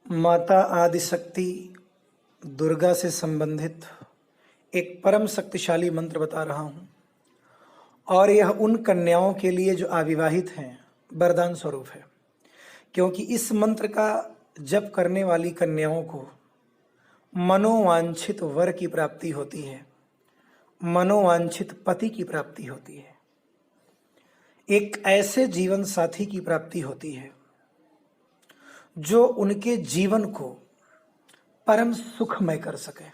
माता आदिशक्ति दुर्गा से संबंधित एक परम शक्तिशाली मंत्र बता रहा हूँ और यह उन कन्याओं के लिए जो अविवाहित हैं वरदान स्वरूप है, क्योंकि इस मंत्र का जप करने वाली कन्याओं को मनोवांछित वर की प्राप्ति होती है, मनोवांछित पति की प्राप्ति होती है, एक ऐसे जीवन साथी की प्राप्ति होती है जो उनके जीवन को परम सुखमय कर सके।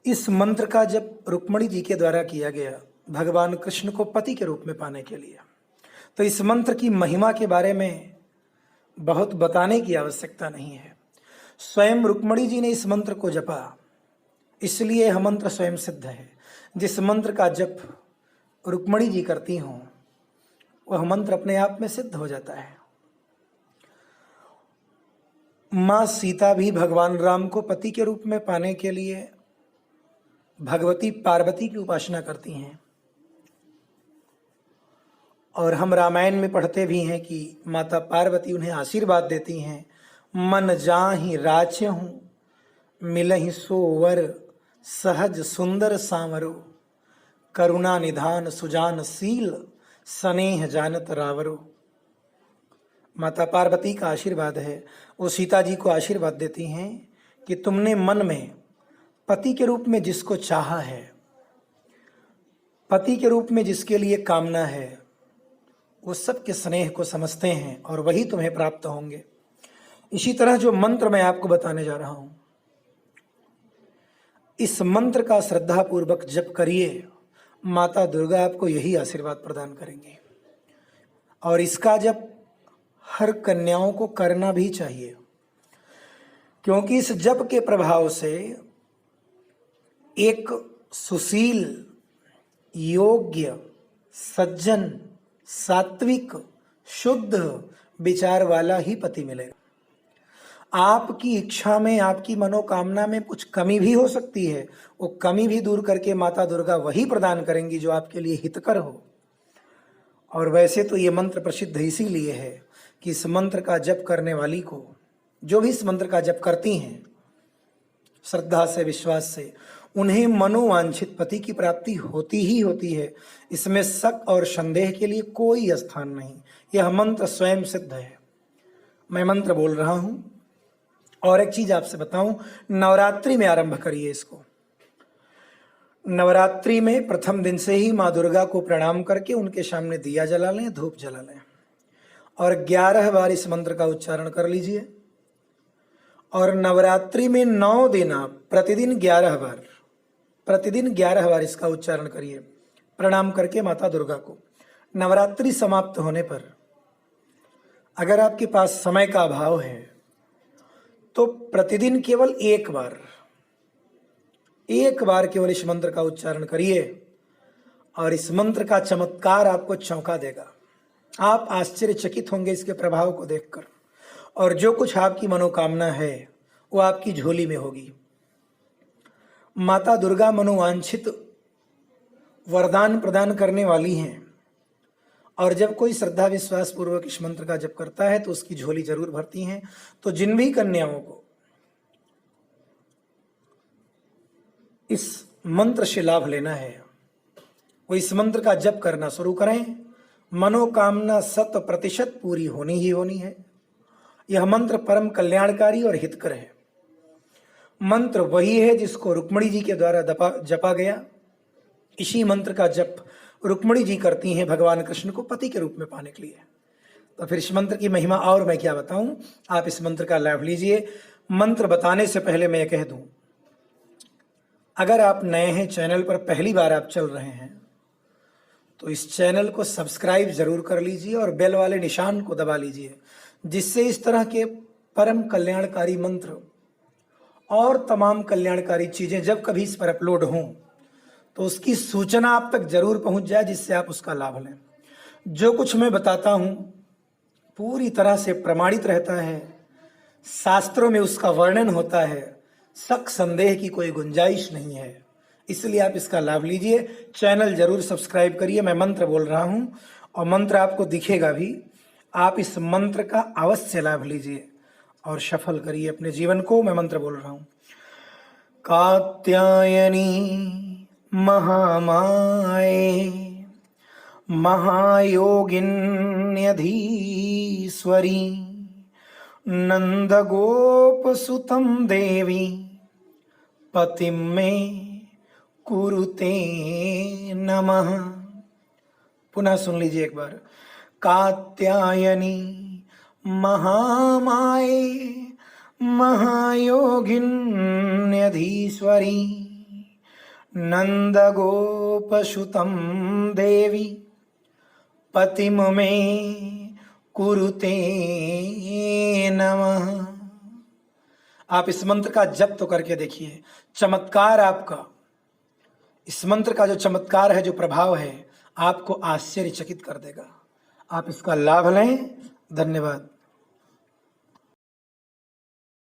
इस मंत्र का जब रुक्मिणी जी के द्वारा किया गया भगवान कृष्ण को पति के रूप में पाने के लिए, तो इस मंत्र की महिमा के बारे में बहुत बताने की आवश्यकता नहीं है। स्वयं रुक्मिणी जी ने इस मंत्र को जपा, इसलिए यह मंत्र स्वयं सिद्ध है। जिस मंत्र का जप रुक्मिणी जी करती हों वह मंत्र अपने आप में सिद्ध हो जाता है। माँ सीता भी भगवान राम को पति के रूप में पाने के लिए भगवती पार्वती की उपासना करती हैं, और हम रामायण में पढ़ते भी हैं कि माता पार्वती उन्हें आशीर्वाद देती हैं, मन जाहि राचहु मिलहि सोवर सहज सुंदर सांवरो करुणा निधान सुजान शील स्नेह जानत रावरो। माता पार्वती का आशीर्वाद है, वो सीता जी को आशीर्वाद देती हैं कि तुमने मन में पति के रूप में जिसको चाहा है, पति के रूप में जिसके लिए कामना है, वो सबके स्नेह को समझते हैं और वही तुम्हें प्राप्त होंगे। इसी तरह जो मंत्र मैं आपको बताने जा रहा हूं, इस मंत्र का श्रद्धापूर्वक जप करिए, माता दुर्गा आपको यही आशीर्वाद प्रदान करेंगे। और इसका जप हर कन्याओं को करना भी चाहिए, क्योंकि इस जप के प्रभाव से एक सुशील, योग्य, सज्जन, सात्विक, शुद्ध विचार वाला ही पति मिलेगा। आपकी इच्छा में, आपकी मनोकामना में कुछ कमी भी हो सकती है, वो कमी भी दूर करके माता दुर्गा वही प्रदान करेंगी जो आपके लिए हितकर हो। और वैसे तो ये मंत्र प्रसिद्ध इसीलिए है कि इस मंत्र का जप करने वाली को, जो भी इस मंत्र का जप करती हैं श्रद्धा से, विश्वास से, उन्हें मनोवांछित पति की प्राप्ति होती ही होती है। इसमें शक और संदेह के लिए कोई स्थान नहीं। यह मंत्र स्वयं सिद्ध है। मैं मंत्र बोल रहा हूं और एक चीज आपसे बताऊं, नवरात्रि में आरंभ करिए इसको। नवरात्रि में प्रथम दिन से ही माँ दुर्गा को प्रणाम करके उनके सामने दिया जला लें, धूप जला लें और 11 बार इस मंत्र का उच्चारण कर लीजिए। और नवरात्रि में 9 दिन आप प्रतिदिन 11 बार इसका उच्चारण करिए, प्रणाम करके माता दुर्गा को। नवरात्रि समाप्त होने पर अगर आपके पास समय का अभाव है तो प्रतिदिन केवल एक बार केवल इस मंत्र का उच्चारण करिए और इस मंत्र का चमत्कार आपको चौंका देगा। आप आश्चर्यचकित होंगे इसके प्रभाव को देखकर, और जो कुछ आपकी मनोकामना है वो आपकी झोली में होगी। माता दुर्गा मनोवांछित वरदान प्रदान करने वाली हैं, और जब कोई श्रद्धा विश्वास पूर्वक इस मंत्र का जप करता है तो उसकी झोली जरूर भरती हैं। तो जिन भी कन्याओं को इस मंत्र से लाभ लेना है वो इस मंत्र का जप करना शुरू करें। मनोकामना 100% पूरी होनी ही होनी है। यह मंत्र परम कल्याणकारी और हितकर है। मंत्र वही है जिसको रुक्मिणी जी के द्वारा जपा गया। इसी मंत्र का जप रुक्मिणी जी करती हैं भगवान कृष्ण को पति के रूप में पाने के लिए। तो फिर इस मंत्र की महिमा और मैं क्या बताऊं, आप इस मंत्र का लाभ लीजिए। मंत्र बताने से पहले मैं ये कह दूं, अगर आप नए हैं, चैनल पर पहली बार आप चल रहे हैं, तो इस चैनल को सब्सक्राइब जरूर कर लीजिए और बेल वाले निशान को दबा लीजिए, जिससे इस तरह के परम कल्याणकारी मंत्र और तमाम कल्याणकारी चीजें जब कभी इस पर अपलोड हों तो उसकी सूचना आप तक जरूर पहुंच जाए, जिससे आप उसका लाभ लें। जो कुछ मैं बताता हूं पूरी तरह से प्रमाणित रहता है, शास्त्रों में उसका वर्णन होता है, शक संदेह की कोई गुंजाइश नहीं है। इसलिए आप इसका लाभ लीजिए। चैनल जरूर सब्सक्राइब करिए। मैं मंत्र बोल रहा हूं और मंत्र आपको दिखेगा भी। आप इस मंत्र का अवश्य लाभ लीजिए और सफल करिए अपने जीवन को। मैं मंत्र बोल रहा हूं। कात्यायनी महामाये महायोगिन्यधीश्वरी नंदगोपसुतं देवी पतिं मे कुरुते नमः। पुनः सुन लीजिए एक बार। कात्यायनी महामाये महायोगिन्यधीश्वरी नंदगोपसुतं देवी पतिं मे कुरुते नमः। आप इस मंत्र का जप तो करके देखिए, चमत्कार आपका, इस मंत्र का जो चमत्कार है, जो प्रभाव है, आपको आश्चर्यचकित कर देगा। आप इसका लाभ लें। धन्यवाद।